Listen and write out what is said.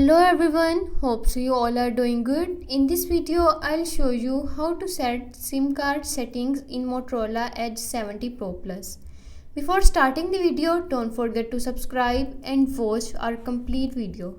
Hello everyone, hopes you all are doing good. In this video, I'll show you how to set SIM card settings in Motorola Edge 70 Pro Plus. Before starting the video, don't forget to subscribe and watch our complete video.